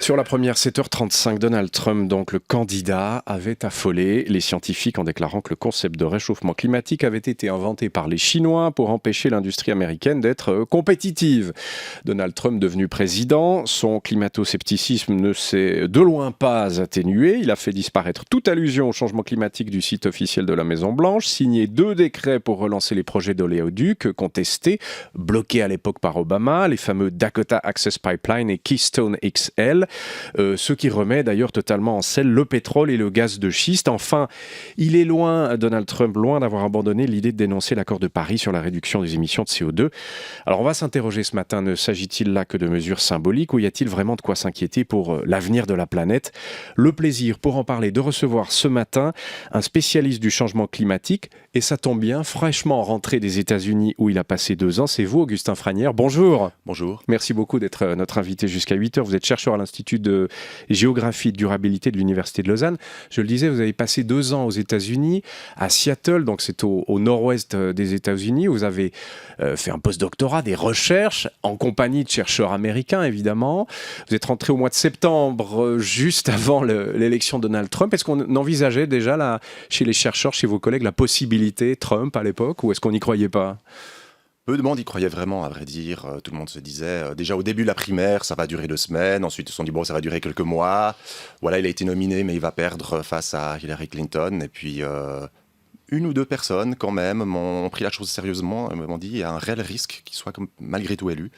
Sur la première, 7h35, Donald Trump, donc le candidat, avait affolé les scientifiques en déclarant que le concept de réchauffement climatique avait été inventé par les Chinois pour empêcher l'industrie américaine d'être compétitive. Donald Trump devenu président, son climato-scepticisme ne s'est de loin pas atténué. Il a fait disparaître toute allusion au changement climatique du site officiel de la Maison-Blanche, signé 2 décrets pour relancer les projets d'oléoducs contestés, bloqués à l'époque par Obama, les fameux Dakota Access Pipeline et Keystone XL. Ce qui remet d'ailleurs totalement en selle le pétrole et le gaz de schiste. Enfin, il est loin, Donald Trump, loin d'avoir abandonné l'idée de dénoncer l'accord de Paris sur la réduction des émissions de CO2. Alors on va s'interroger ce matin, ne s'agit-il là que de mesures symboliques ou y a-t-il vraiment de quoi s'inquiéter pour l'avenir de la planète ? Le plaisir pour en parler de recevoir ce matin un spécialiste du changement climatique, et ça tombe bien, fraîchement rentré des États-Unis où il a passé 2 ans, c'est vous, Augustin Franière. Bonjour. Bonjour. Merci beaucoup d'être notre invité jusqu'à 8h. Vous êtes chercheur à l'Institut de géographie et de durabilité de l'Université de Lausanne. Je le disais, vous avez passé 2 ans aux États-Unis, à Seattle, donc c'est au nord-ouest des États-Unis. Vous avez fait un post-doctorat, des recherches, en compagnie de chercheurs américains, évidemment. Vous êtes rentré au mois de septembre, juste avant l'élection de Donald Trump. Est-ce qu'on envisageait déjà, là, chez les chercheurs, chez vos collègues, la possibilité Trump à l'époque, ou est-ce qu'on n'y croyait pas ? Peu de monde y croyait vraiment, à vrai dire. Tout le monde se disait, déjà au début de la primaire, ça va durer 2 semaines. Ensuite, ils se sont dit, bon, ça va durer quelques mois. Voilà, il a été nominé, mais il va perdre face à Hillary Clinton. Et puis, 1 ou 2 personnes, quand même, m'ont pris la chose sérieusement et m'ont dit, il y a un réel risque qu'il soit malgré tout élu.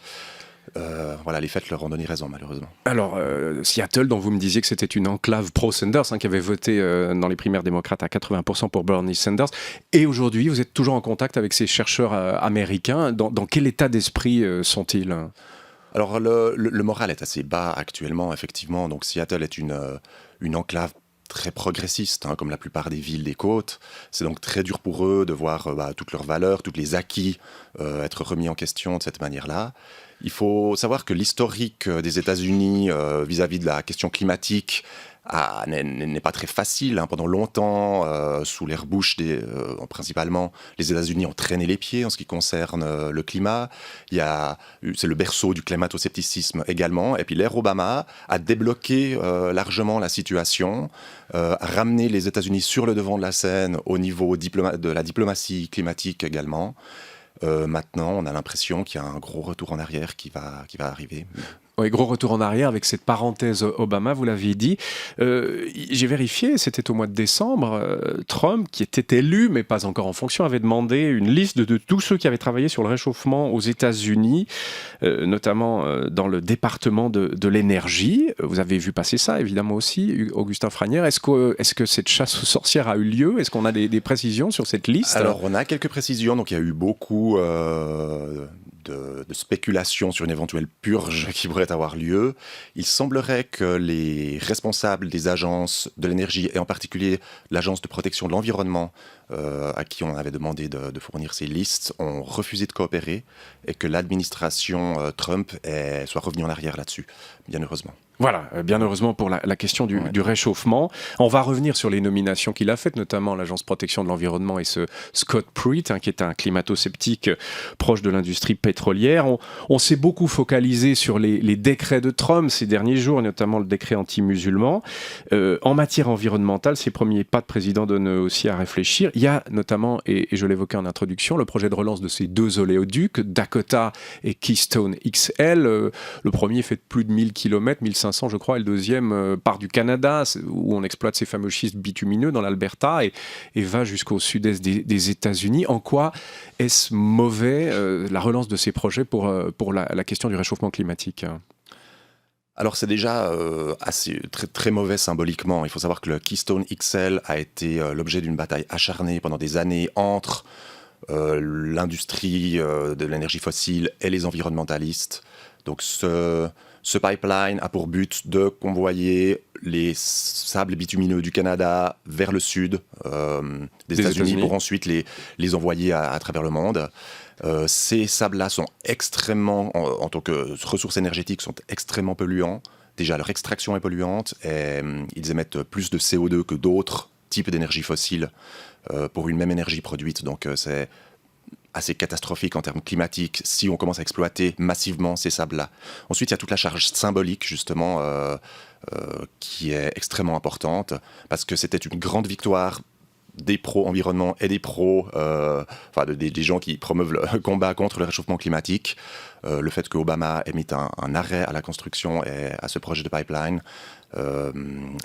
Voilà, les faits leur ont donné raison, malheureusement. Alors, Seattle, dont vous me disiez que c'était une enclave pro-Sanders, qui avait voté dans les primaires démocrates à 80% pour Bernie Sanders. Et aujourd'hui, vous êtes toujours en contact avec ces chercheurs américains. Dans quel état d'esprit sont-ils ? Alors, le moral est assez bas actuellement, effectivement. Donc, Seattle est une enclave très progressiste, comme la plupart des villes des côtes. C'est donc très dur pour eux de voir toutes leurs valeurs, tous les acquis être remis en question de cette manière-là. Il faut savoir que l'historique des États-Unis vis-à-vis de la question climatique n'est pas très facile. Pendant longtemps, sous l'ère Bush, principalement, les États-Unis ont traîné les pieds en ce qui concerne le climat. C'est le berceau du climato-scepticisme également. Et puis l'ère Obama a débloqué largement la situation, a ramené les États-Unis sur le devant de la scène au niveau de la diplomatie climatique également. Maintenant, on a l'impression qu'il y a un gros retour en arrière qui va arriver. Oui, gros retour en arrière avec cette parenthèse Obama, vous l'aviez dit. J'ai vérifié, c'était au mois de décembre, Trump, qui était élu, mais pas encore en fonction, avait demandé une liste de tous ceux qui avaient travaillé sur le réchauffement aux États-Unis, notamment dans le département de l'énergie. Vous avez vu passer ça, évidemment aussi, Augustin Franière. Est-ce que cette chasse aux sorcières a eu lieu ? Est-ce qu'on a des précisions sur cette liste ? Alors, on a quelques précisions. Donc, il y a eu beaucoup de spéculation sur une éventuelle purge qui pourrait avoir lieu. Il semblerait que les responsables des agences de l'énergie, et en particulier l'agence de protection de l'environnement, à qui on avait demandé de fournir ces listes, ont refusé de coopérer et que l'administration Trump soit revenue en arrière là-dessus, bien heureusement. Voilà, bien heureusement pour la question du réchauffement. On va revenir sur les nominations qu'il a faites, notamment l'Agence de protection de l'environnement et ce Scott Pruitt, qui est un climato-sceptique proche de l'industrie pétrolière. On s'est beaucoup focalisé sur les décrets de Trump ces derniers jours, notamment le décret anti-musulman. En matière environnementale, ces premiers pas de président donnent aussi à réfléchir. Il y a notamment, et je l'évoquais en introduction, le projet de relance de ces 2 oléoducs, Dakota et Keystone XL. Le premier fait plus de 1000 km, 1500 je crois, et le deuxième part du Canada, où on exploite ces fameux schistes bitumineux dans l'Alberta, et va jusqu'au sud-est des États-Unis. En quoi est-ce mauvais, la relance de ces projets pour la question du réchauffement climatique ? Alors c'est déjà très, très mauvais symboliquement. Il faut savoir que le Keystone XL a été l'objet d'une bataille acharnée pendant des années entre l'industrie de l'énergie fossile et les environnementalistes. Donc ce pipeline a pour but de convoyer les sables bitumineux du Canada vers le sud des États-Unis pour ensuite les envoyer à travers le monde. Ces sables-là sont extrêmement, en tant que ressources énergétiques, sont extrêmement polluants. Déjà, leur extraction est polluante et ils émettent plus de CO2 que d'autres types d'énergie fossile pour une même énergie produite. Donc, c'est assez catastrophique en termes climatiques si on commence à exploiter massivement ces sables-là. Ensuite, il y a toute la charge symbolique, justement, qui est extrêmement importante, parce que c'était une grande victoire des pro-environnement et des des gens qui promeuvent le combat contre le réchauffement climatique. Le fait qu'Obama ait mis un arrêt à la construction et à ce projet de pipeline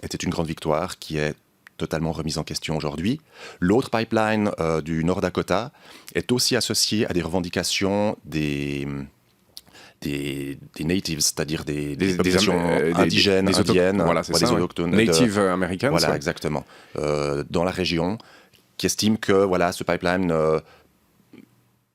était une grande victoire qui est totalement remise en question aujourd'hui. L'autre pipeline du Nord Dakota est aussi associé à des revendications des natives, c'est-à-dire des populations indigènes, indiennes, voilà, c'est des ça, autochtones. Native Americans. Voilà, ouais. exactement. Dans la région, qui estiment que ce pipeline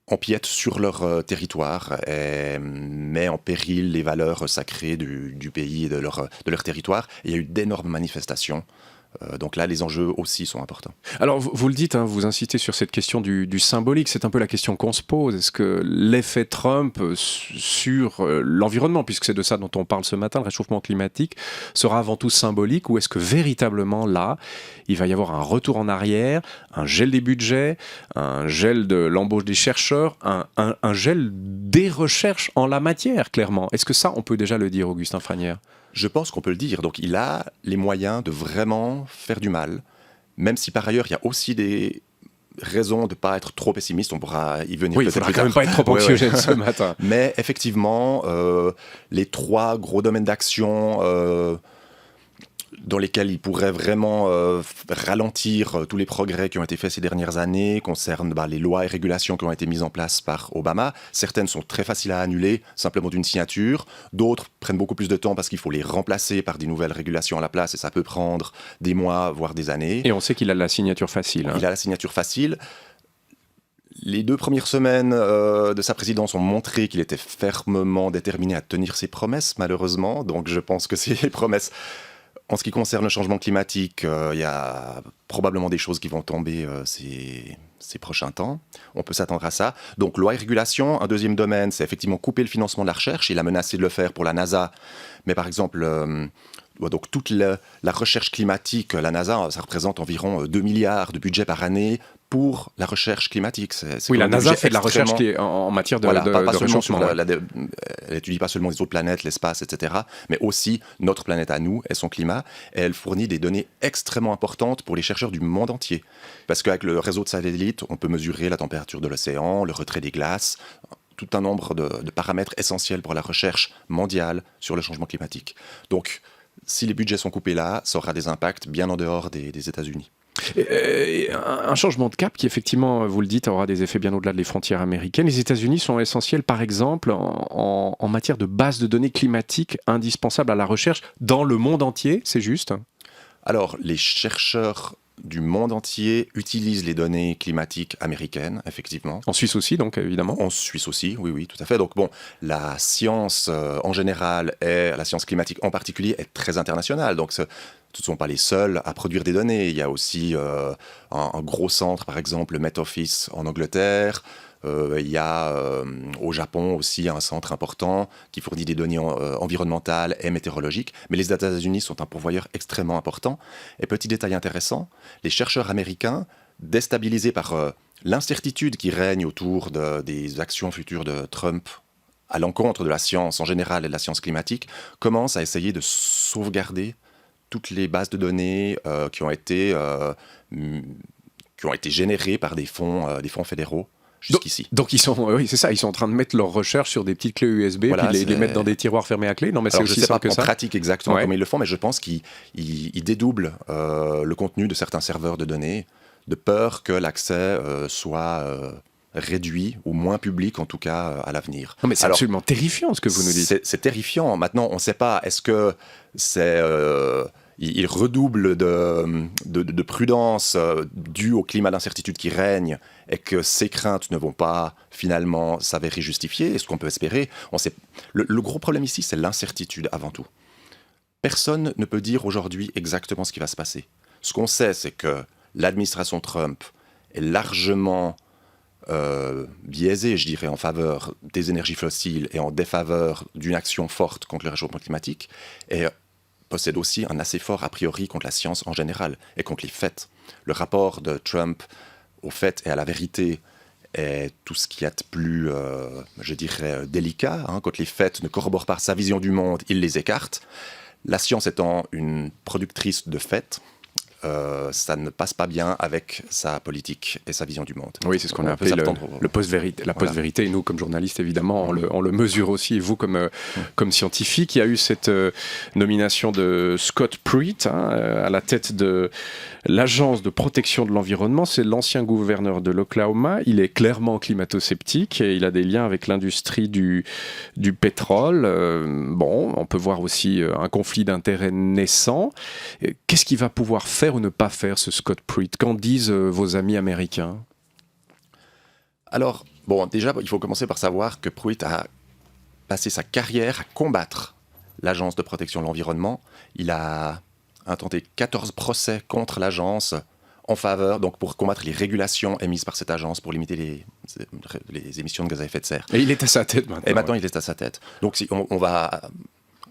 empiète sur leur territoire et met en péril les valeurs sacrées du pays et de leur territoire. Et il y a eu d'énormes manifestations. Donc là, les enjeux aussi sont importants. Alors, vous le dites, hein, vous insistez sur cette question du symbolique. C'est un peu la question qu'on se pose. Est-ce que l'effet Trump sur l'environnement, puisque c'est de ça dont on parle ce matin, le réchauffement climatique, sera avant tout symbolique, ou est-ce que véritablement là, il va y avoir un retour en arrière, un gel des budgets, un gel de l'embauche des chercheurs, un gel des recherches en la matière, clairement? Est-ce que ça, on peut déjà le dire, Augustin Franière? Je pense qu'on peut le dire. Donc il a les moyens de vraiment faire du mal, même si par ailleurs il y a aussi des raisons de ne pas être trop pessimiste. On pourra y venir. Oui, il ne faudra quand même pas être trop anxiogène ce matin. Mais effectivement, les 3 gros domaines d'action dans lesquels il pourrait vraiment ralentir tous les progrès qui ont été faits ces dernières années concernent les lois et régulations qui ont été mises en place par Obama. Certaines sont très faciles à annuler, simplement d'une signature. D'autres prennent beaucoup plus de temps parce qu'il faut les remplacer par des nouvelles régulations à la place et ça peut prendre des mois, voire des années. Et on sait qu'il a la signature facile. Il a la signature facile. Les 2 premières semaines de sa présidence ont montré qu'il était fermement déterminé à tenir ses promesses, malheureusement. Donc je pense que ces promesses... En ce qui concerne le changement climatique, il y a probablement des choses qui vont tomber ces prochains temps. On peut s'attendre à ça. Donc, loi et régulation. Un deuxième domaine, c'est effectivement couper le financement de la recherche. Il a menacé de le faire pour la NASA. Mais par exemple, donc toute la recherche climatique, la NASA, ça représente environ 2 milliards de budget par année pour la recherche climatique. Oui, la NASA fait de la recherche qui est en matière de réchauffement. Elle n'étudie pas seulement les autres planètes, l'espace, etc., mais aussi notre planète à nous et son climat. Et elle fournit des données extrêmement importantes pour les chercheurs du monde entier. Parce qu'avec le réseau de satellites, on peut mesurer la température de l'océan, le retrait des glaces, tout un nombre de paramètres essentiels pour la recherche mondiale sur le changement climatique. Donc, si les budgets sont coupés là, ça aura des impacts bien en dehors des États-Unis. Un changement de cap qui, effectivement, vous le dites, aura des effets bien au-delà des frontières américaines. Les États-Unis sont essentiels, par exemple, en matière de base de données climatiques indispensables à la recherche dans le monde entier, c'est juste? Alors, les chercheurs du monde entier utilisent les données climatiques américaines, effectivement. En Suisse aussi, donc, évidemment. En Suisse aussi, oui, tout à fait. Donc, bon, la science en général et la science climatique en particulier est très internationale. Donc, ce ne sont pas les seuls à produire des données. Il y a aussi un gros centre, par exemple, le Met Office en Angleterre. Il y a au Japon aussi un centre important qui fournit des données environnementales et météorologiques. Mais les États-Unis sont un pourvoyeur extrêmement important. Et petit détail intéressant, les chercheurs américains, déstabilisés par l'incertitude qui règne autour des actions futures de Trump à l'encontre de la science en général et de la science climatique, commencent à essayer de sauvegarder toutes les bases de données qui ont été générées par des fonds fédéraux jusqu'ici. Donc ils sont, oui, c'est ça, ils sont en train de mettre leurs recherches sur des petites clés USB, voilà, puis les mettre dans des tiroirs fermés à clé. Non, mais c'est aussi simple que ça. Je ne sais pas en pratique exactement comment ils le font, mais je pense qu'ils dédoublent le contenu de certains serveurs de données, de peur que l'accès soit réduit ou moins public en tout cas à l'avenir. Non, mais c'est absolument terrifiant ce que vous nous dites. C'est terrifiant. Maintenant, on ne sait pas, est-ce que c'est... il redouble de prudence due au climat d'incertitude qui règne et que ces craintes ne vont pas finalement s'avérer justifiées. Est-ce qu'on peut espérer? Le gros problème ici, c'est l'incertitude avant tout. Personne ne peut dire aujourd'hui exactement ce qui va se passer. Ce qu'on sait, c'est que l'administration Trump est largement biaisée, je dirais, en faveur des énergies fossiles et en défaveur d'une action forte contre le réchauffement climatique, et possède aussi un assez fort a priori contre la science en général et contre les faits. Le rapport de Trump aux faits et à la vérité et tout ce qui est plus, je dirais, délicat. Quand les faits ne corroborent pas sa vision du monde, il les écarte. La science étant une productrice de faits, ça ne passe pas bien avec sa politique et sa vision du monde. Oui, c'est ce qu'on a appelé le post-vérité. La post-vérité, et nous, comme journalistes, évidemment, on le mesure aussi. Et vous, comme scientifique, il y a eu cette nomination de Scott Pruitt à la tête de l'Agence de protection de l'environnement. C'est l'ancien gouverneur de l'Oklahoma. Il est clairement climato-sceptique et il a des liens avec l'industrie du pétrole. On peut voir aussi un conflit d'intérêts naissant. Qu'est-ce qu'il va pouvoir faire ou ne pas faire, ce Scott Pruitt? Qu'en disent vos amis américains? Alors, déjà, il faut commencer par savoir que Pruitt a passé sa carrière à combattre l'Agence de protection de l'environnement. Il a intenté 14 procès contre l'agence en faveur, donc pour combattre les régulations émises par cette agence pour limiter les émissions de gaz à effet de serre. Et il est à sa tête maintenant. Et maintenant, il est à sa tête. Donc, on va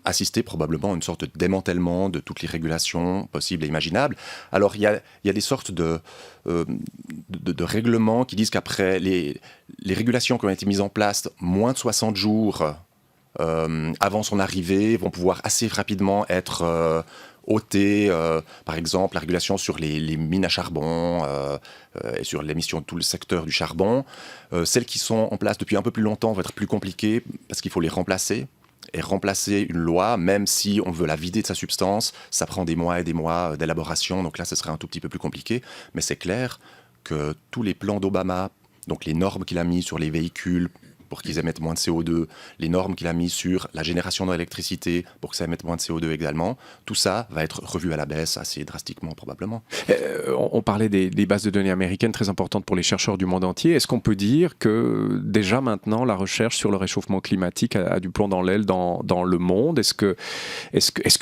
assister probablement à une sorte de démantèlement de toutes les régulations possibles et imaginables. Alors, il y a des sortes de règlements qui disent qu'après les régulations qui ont été mises en place moins de 60 jours avant son arrivée vont pouvoir assez rapidement être ôtées. Par exemple, la régulation sur les mines à charbon et sur l'émission de tout le secteur du charbon. Celles qui sont en place depuis un peu plus longtemps vont être plus compliquées parce qu'il faut les remplacer. Et remplacer une loi, même si on veut la vider de sa substance, ça prend des mois et des mois d'élaboration. Donc là, ce serait un tout petit peu plus compliqué. Mais c'est clair que tous les plans d'Obama, donc les normes qu'il a mis sur les véhicules pour qu'ils émettent moins de CO2, les normes qu'il a mis sur la génération d'électricité pour que ça émette moins de CO2 également, tout ça va être revu à la baisse assez drastiquement probablement. On parlait des bases de données américaines très importantes pour les chercheurs du monde entier. Est-ce qu'on peut dire que déjà maintenant la recherche sur le réchauffement climatique a du plomb dans l'aile dans le monde? Est-ce que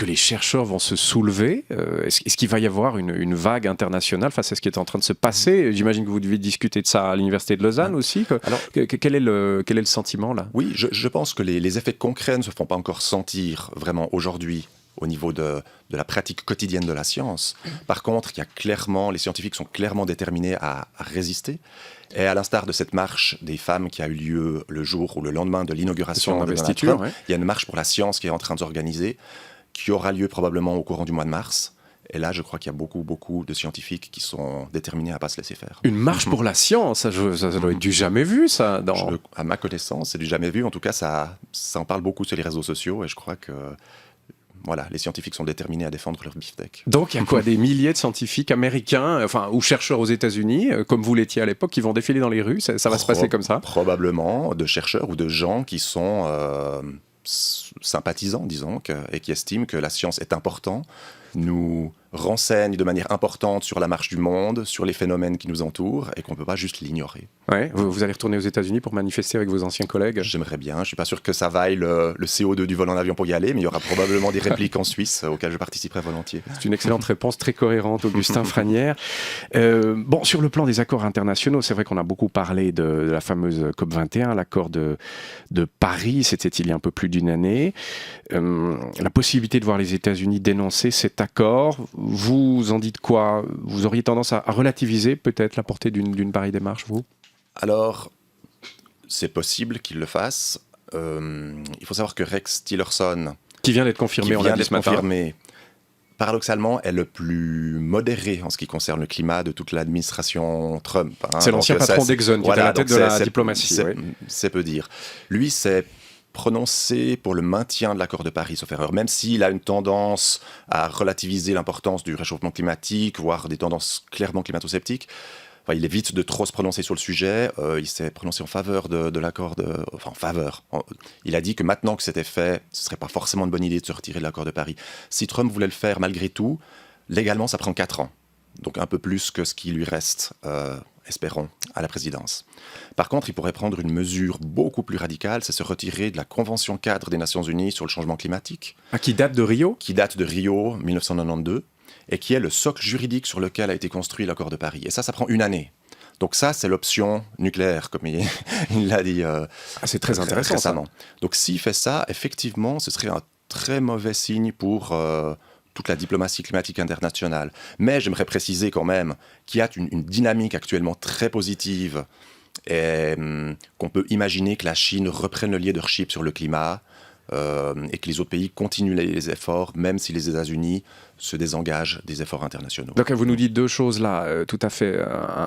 les chercheurs vont se soulever? Est-ce qu'il va y avoir une vague internationale face à ce qui est en train de se passer? J'imagine que vous devez discuter de ça à l'Université de Lausanne aussi. Alors, quel est le sentiment là? Oui, je pense que les effets concrets ne se font pas encore sentir vraiment aujourd'hui au niveau de la pratique quotidienne de la science. Par contre, les scientifiques sont clairement déterminés à résister. Et à l'instar de cette marche des femmes qui a eu lieu le jour ou le lendemain de l'inauguration de l'investiture, il y a une marche pour la science qui est en train de s'organiser, qui aura lieu probablement au courant du mois de mars. Et là, je crois qu'il y a beaucoup de scientifiques qui sont déterminés à ne pas se laisser faire. Une marche pour la science, ça doit être du jamais vu, ça. À ma connaissance, c'est du jamais vu. En tout cas, ça en parle beaucoup sur les réseaux sociaux. Et je crois que les scientifiques sont déterminés à défendre leur beefsteak. Donc, il y a quoi? Des milliers de scientifiques américains, ou chercheurs aux États-Unis, comme vous l'étiez à l'époque, qui vont défiler dans les rues? Ça va se passer comme ça? Probablement, de chercheurs ou de gens qui sont sympathisants, disons, et qui estiment que la science est importante, nous renseigne de manière importante sur la marche du monde, sur les phénomènes qui nous entourent, et qu'on ne peut pas juste l'ignorer. Ouais, vous allez retourner aux États-Unis pour manifester avec vos anciens collègues? J'aimerais bien. Je ne suis pas sûr que ça vaille le CO2 du vol en avion pour y aller, mais il y aura probablement des répliques en Suisse auxquelles je participerai volontiers. C'est une excellente réponse, très cohérente, Augustin Franière. Sur le plan des accords internationaux, c'est vrai qu'on a beaucoup parlé de la fameuse COP21, l'accord de Paris, c'était il y a un peu plus d'une année. La possibilité de voir les États-Unis dénoncer cet accord, vous en dites quoi? Vous auriez tendance à relativiser peut-être la portée d'une pareille démarche, vous? Alors, c'est possible qu'il le fasse. Il faut savoir que Rex Tillerson, qui vient d'être confirmé, paradoxalement, est le plus modéré en ce qui concerne le climat de toute l'administration Trump. C'est l'ancien patron d'Exxon qui est à la tête de la diplomatie. C'est peu dire. Lui, c'est prononcé pour le maintien de l'accord de Paris, sauf erreur, même s'il a une tendance à relativiser l'importance du réchauffement climatique, voire des tendances clairement climato-sceptiques. Il évite de trop se prononcer sur le sujet. Il s'est prononcé en faveur de l'accord en faveur. Il a dit que maintenant que c'était fait, ce ne serait pas forcément une bonne idée de se retirer de l'accord de Paris. Si Trump voulait le faire malgré tout, légalement, ça prend 4 ans. Donc un peu plus que ce qui lui reste, espérons, à la présidence. Par contre, il pourrait prendre une mesure beaucoup plus radicale, c'est se retirer de la Convention cadre des Nations Unies sur le changement climatique. Qui date de Rio? Qui date de Rio 1992, et qui est le socle juridique sur lequel a été construit l'accord de Paris. Et ça prend 1 année. Donc ça, c'est l'option nucléaire, comme il l'a dit c'est très intéressant, récemment. Donc s'il fait ça, effectivement, ce serait un très mauvais signe pour toute la diplomatie climatique internationale. Mais j'aimerais préciser quand même qu'il y a une dynamique actuellement très positive et qu'on peut imaginer que la Chine reprenne le leadership sur le climat et que les autres pays continuent les efforts, même si les États-Unis se désengagent des efforts internationaux. Donc vous nous dites deux choses là tout à fait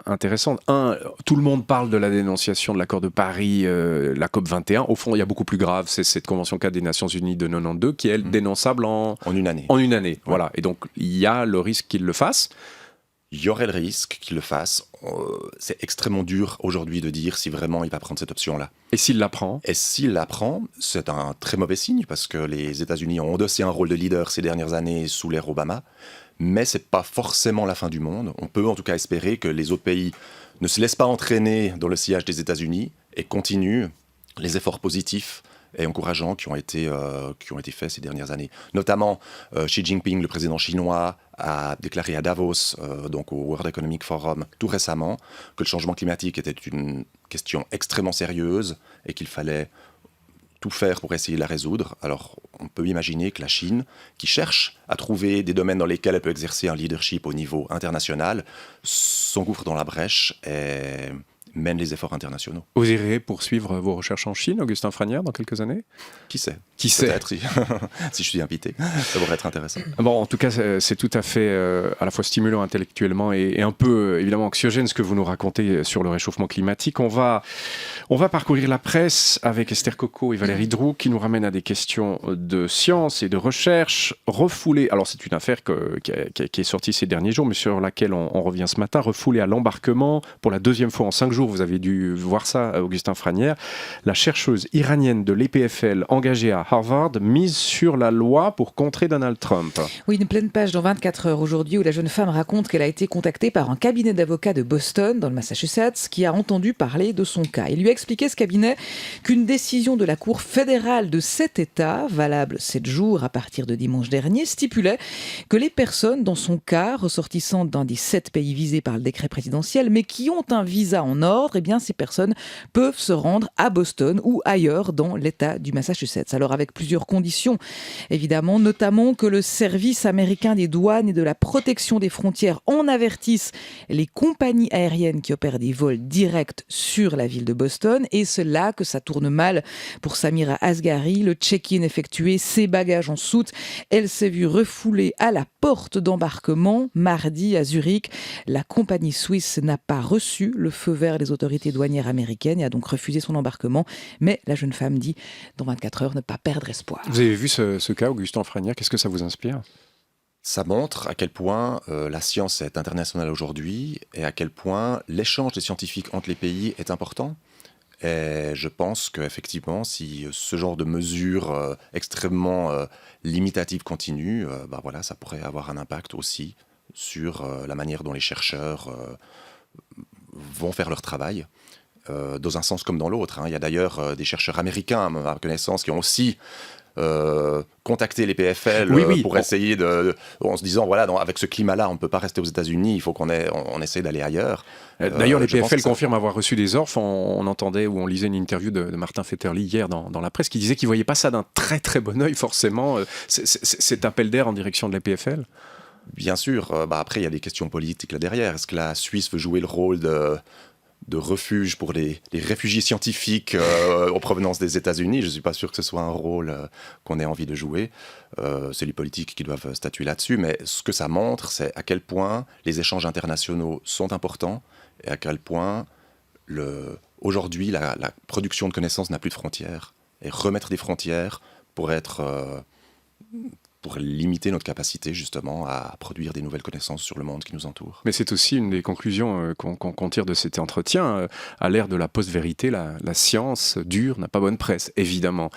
intéressantes. Un, tout le monde parle de la dénonciation de l'accord de Paris, la COP 21. Au fond, il y a beaucoup plus grave, c'est cette Convention cadre des Nations Unies de 92 qui est, elle, dénonçable en une année. En une année, ouais. Voilà. Et donc, il y a le risque qu'il le fasse. Il y aurait le risque qu'il le fasse. C'est extrêmement dur aujourd'hui de dire si vraiment il va prendre cette option-là. Et s'il la prend ? Et s'il la prend, c'est un très mauvais signe parce que les États-Unis ont endossé un rôle de leader ces dernières années sous l'ère Obama. Mais ce n'est pas forcément la fin du monde. On peut en tout cas espérer que les autres pays ne se laissent pas entraîner dans le sillage des États-Unis et continuent les efforts positifs et encourageants qui ont été faits ces dernières années. Notamment, Xi Jinping, le président chinois, a déclaré à Davos, donc au World Economic Forum, tout récemment, que le changement climatique était une question extrêmement sérieuse et qu'il fallait tout faire pour essayer de la résoudre. Alors, on peut imaginer que la Chine, qui cherche à trouver des domaines dans lesquels elle peut exercer un leadership au niveau international, s'engouffre dans la brèche et mène les efforts internationaux. Vous irez poursuivre vos recherches en Chine, Augustin Franière, dans quelques années ? Qui sait ? Qui sait ? Peut-être, si je suis invité, ça pourrait être intéressant. Bon, en tout cas, c'est tout à fait à la fois stimulant intellectuellement et un peu, évidemment, anxiogène ce que vous nous racontez sur le réchauffement climatique. On va parcourir la presse avec Esther Coco et Valérie Droux qui nous ramènent à des questions de science et de recherche refoulées. Alors, c'est une affaire qui est sortie ces derniers jours, mais sur laquelle on revient ce matin, refoulée à l'embarquement pour la deuxième fois en 5 jours. Vous avez dû voir ça, Augustin Franière. La chercheuse iranienne de l'EPFL engagée à Harvard mise sur la loi pour contrer Donald Trump. Oui, une pleine page dans 24 heures aujourd'hui où la jeune femme raconte qu'elle a été contactée par un cabinet d'avocats de Boston, dans le Massachusetts, qui a entendu parler de son cas. Il lui a expliqué, ce cabinet, qu'une décision de la Cour fédérale de 7 États, valable 7 jours à partir de dimanche dernier, stipulait que les personnes dans son cas, ressortissantes d'un des 7 pays visés par le décret présidentiel, mais qui ont un visa en ordre, eh bien, ces personnes peuvent se rendre à Boston ou ailleurs dans l'État du Massachusetts. Alors, avec plusieurs conditions, évidemment, notamment que le service américain des douanes et de la protection des frontières en avertisse les compagnies aériennes qui opèrent des vols directs sur la ville de Boston. Et c'est là que ça tourne mal pour Samira Asghari. Le check-in effectué, ses bagages en soute. Elle s'est vue refoulée à la porte d'embarquement mardi à Zurich. La compagnie suisse n'a pas reçu le feu vert des autorités douanières américaines et a donc refusé son embarquement. Mais la jeune femme dit, dans 24 heures, ne pas perdre espoir. Vous avez vu ce cas, Augustin Franière, qu'est-ce que ça vous inspire ? Ça montre à quel point la science est internationale aujourd'hui et à quel point l'échange des scientifiques entre les pays est important. Et je pense qu'effectivement, si ce genre de mesures extrêmement limitatives continuent, voilà, ça pourrait avoir un impact aussi sur la manière dont les chercheurs vont faire leur travail. Dans un sens comme dans l'autre. Il y a d'ailleurs des chercheurs américains, à ma connaissance, qui ont aussi contacté les PFL pour essayer en se disant, voilà, avec ce climat-là, on ne peut pas rester aux États-Unis, il faut qu'on essaie d'aller ailleurs. D'ailleurs, les PFL confirment avoir reçu des offres. On entendait ou on lisait une interview de Martin Fetterly hier dans la presse qui disait qu'il ne voyait pas ça d'un très très bon œil, forcément, cet appel d'air en direction de la PFL. Bien sûr. Après, il y a des questions politiques là derrière. Est-ce que la Suisse veut jouer le rôle de refuge pour les réfugiés scientifiques en provenance des États-Unis? Je ne suis pas sûr que ce soit un rôle qu'on ait envie de jouer. C'est les politiques qui doivent statuer là-dessus. Mais ce que ça montre, c'est à quel point les échanges internationaux sont importants et à quel point aujourd'hui la production de connaissances n'a plus de frontières. Et remettre des frontières pour limiter notre capacité justement à produire des nouvelles connaissances sur le monde qui nous entoure. Mais c'est aussi une des conclusions qu'on tire de cet entretien. À l'ère de la post-vérité, la science dure n'a pas bonne presse, évidemment.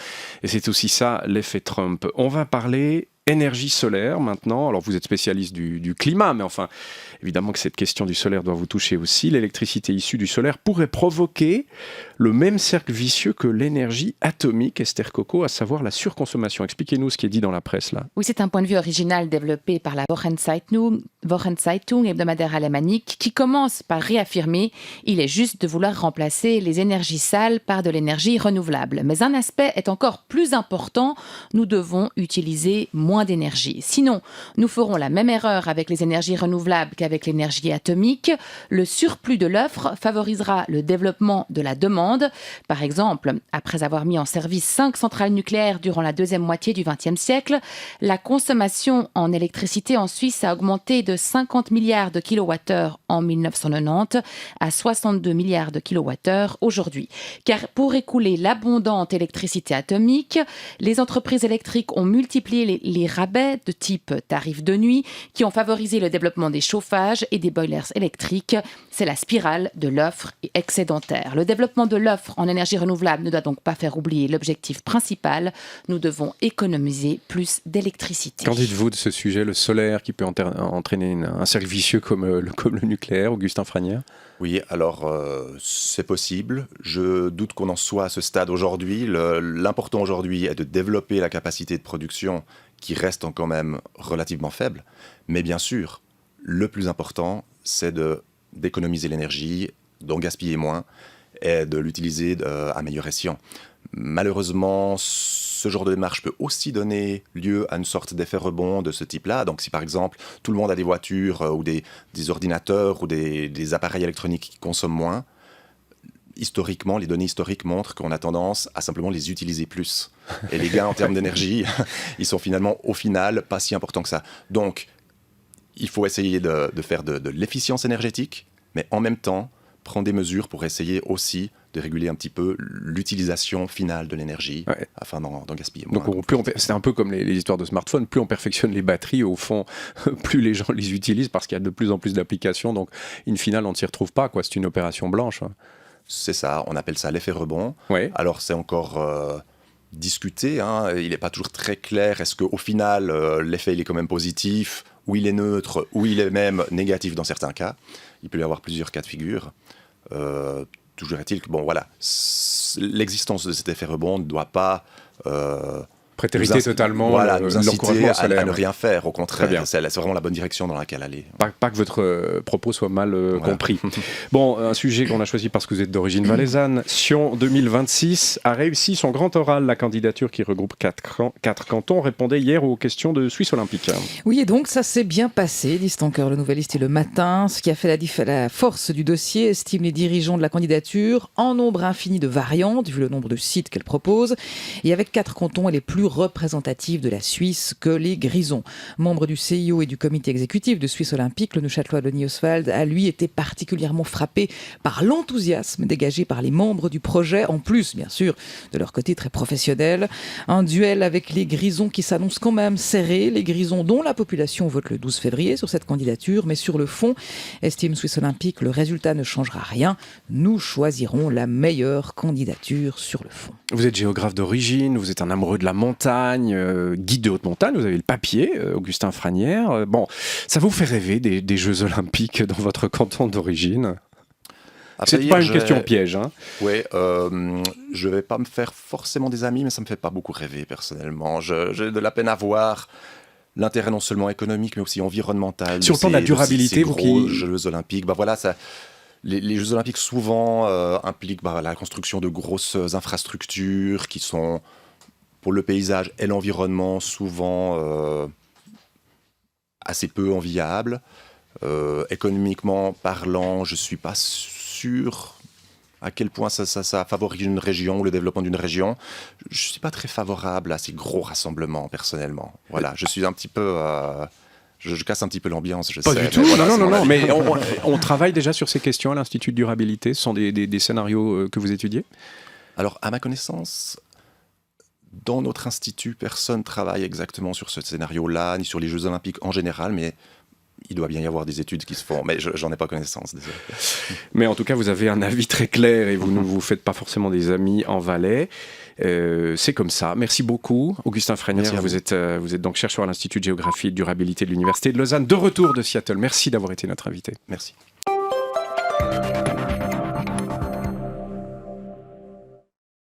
Et c'est aussi ça l'effet Trump. On va parler énergie solaire maintenant. Alors vous êtes spécialiste du climat, mais enfin, évidemment que cette question du solaire doit vous toucher aussi. L'électricité issue du solaire pourrait provoquer le même cercle vicieux que l'énergie atomique, Esther Coco, à savoir la surconsommation. Expliquez-nous ce qui est dit dans la presse là. Oui, c'est un point de vue original développé par la Wochenzeitung, hebdomadaire alémanique, qui commence par réaffirmer il est juste de vouloir remplacer les énergies sales par de l'énergie renouvelable. Mais un aspect est encore plus important, nous devons utiliser moins moins d'énergie. Sinon, nous ferons la même erreur avec les énergies renouvelables qu'avec l'énergie atomique. Le surplus de l'offre favorisera le développement de la demande. Par exemple, après avoir mis en service 5 centrales nucléaires durant la deuxième moitié du XXe siècle, la consommation en électricité en Suisse a augmenté de 50 milliards de kilowattheures en 1990 à 62 milliards de kilowattheures aujourd'hui. Car pour écouler l'abondante électricité atomique, les entreprises électriques ont multiplié les rabais de type tarif de nuit qui ont favorisé le développement des chauffages et des boilers électriques. C'est la spirale de l'offre excédentaire. Le développement de l'offre en énergie renouvelable ne doit donc pas faire oublier l'objectif principal. Nous devons économiser plus d'électricité. Qu'en dites-vous de ce sujet, le solaire qui peut entraîner un cercle vicieux comme le nucléaire, Augustin Franière ? Oui, alors c'est possible. Je doute qu'on en soit à ce stade aujourd'hui. L'important aujourd'hui est de développer la capacité de production qui reste quand même relativement faible. Mais bien sûr, le plus important, c'est d'économiser l'énergie, d'en gaspiller moins et de l'utiliser à meilleur escient. Malheureusement, ce genre de démarche peut aussi donner lieu à une sorte d'effet rebond de ce type-là. Donc si par exemple tout le monde a des voitures ou des ordinateurs ou des appareils électroniques qui consomment moins, historiquement, les données historiques montrent qu'on a tendance à simplement les utiliser plus. Et les gains en termes d'énergie, ils sont finalement au final pas si importants que ça. Donc il faut essayer de faire de l'efficience énergétique, mais en même temps prendre des mesures pour essayer aussi de réguler un petit peu l'utilisation finale de l'énergie afin d'en gaspiller moins. Donc c'est un peu comme les histoires de smartphones, plus on perfectionne les batteries, au fond, plus les gens les utilisent parce qu'il y a de plus en plus d'applications, donc in final on ne s'y retrouve pas, quoi. C'est une opération blanche. C'est ça, on appelle ça l'effet rebond. Ouais. Alors c'est encore discuté, hein. Il n'est pas toujours très clair, est-ce qu'au final l'effet il est quand même positif, ou il est neutre, ou il est même négatif dans certains cas. Il peut y avoir plusieurs cas de figure. Toujours est-il que, bon, voilà, l'existence de cet effet rebond ne doit pas prétériter totalement nous inciter à ne rien faire. Au contraire, c'est vraiment la bonne direction dans laquelle aller. Pas que votre propos soit mal compris. Bon, un sujet qu'on a choisi parce que vous êtes d'origine valaisanne. Sion 2026 a réussi son grand oral. La candidature qui regroupe 4 cantons répondait hier aux questions de Suisse Olympique. Oui, et donc ça s'est bien passé, dit Stanker, le Nouvelliste et le Matin. Ce qui a fait la force du dossier, estiment les dirigeants de la candidature, en nombre infini de variantes, vu le nombre de sites qu'elle propose. Et avec 4 cantons, elle est plus représentative de la Suisse que les Grisons. Membre du CIO et du comité exécutif de Suisse Olympique, le Neuchâtelois Denis Oswald a lui été particulièrement frappé par l'enthousiasme dégagé par les membres du projet, en plus bien sûr de leur côté très professionnel. Un duel avec les Grisons qui s'annonce quand même serré, les Grisons dont la population vote le 12 février sur cette candidature, mais sur le fond, estime Suisse Olympique, le résultat ne changera rien. Nous choisirons la meilleure candidature sur le fond. Vous êtes géographe d'origine, vous êtes un amoureux de la montagne, guide de haute montagne, vous avez le papier, Augustin Franière. Bon, ça vous fait rêver des Jeux Olympiques dans votre canton d'origine ? C'est pas une question piège. Hein. Oui, je vais pas me faire forcément des amis, mais ça me fait pas beaucoup rêver personnellement. J'ai de la peine à voir l'intérêt non seulement économique, mais aussi environnemental. Sur le plan de la durabilité, vous qui... Jeux Olympiques, voilà, ça... Les Jeux Olympiques souvent impliquent la construction de grosses infrastructures qui sont, pour le paysage et l'environnement, souvent assez peu enviables. Économiquement parlant, je ne suis pas sûr à quel point ça favorise une région ou le développement d'une région. Je ne suis pas très favorable à ces gros rassemblements, personnellement. Voilà, je suis un petit peu... Je casse un petit peu l'ambiance, je sais. Pas du tout, voilà, non, mais on travaille déjà sur ces questions à l'Institut de durabilité. Ce sont des scénarios que vous étudiez ? Alors, à ma connaissance, dans notre institut, personne ne travaille exactement sur ce scénario-là, ni sur les Jeux Olympiques en général, mais il doit bien y avoir des études qui se font, mais j'en ai pas connaissance, désolé. Mais en tout cas, vous avez un avis très clair et vous ne vous faites pas forcément des amis en Valais. C'est comme ça. Merci beaucoup, Augustin Franière. Vous êtes donc chercheur à l'Institut de géographie et de durabilité de l'Université de Lausanne, de retour de Seattle. Merci d'avoir été notre invité. Merci.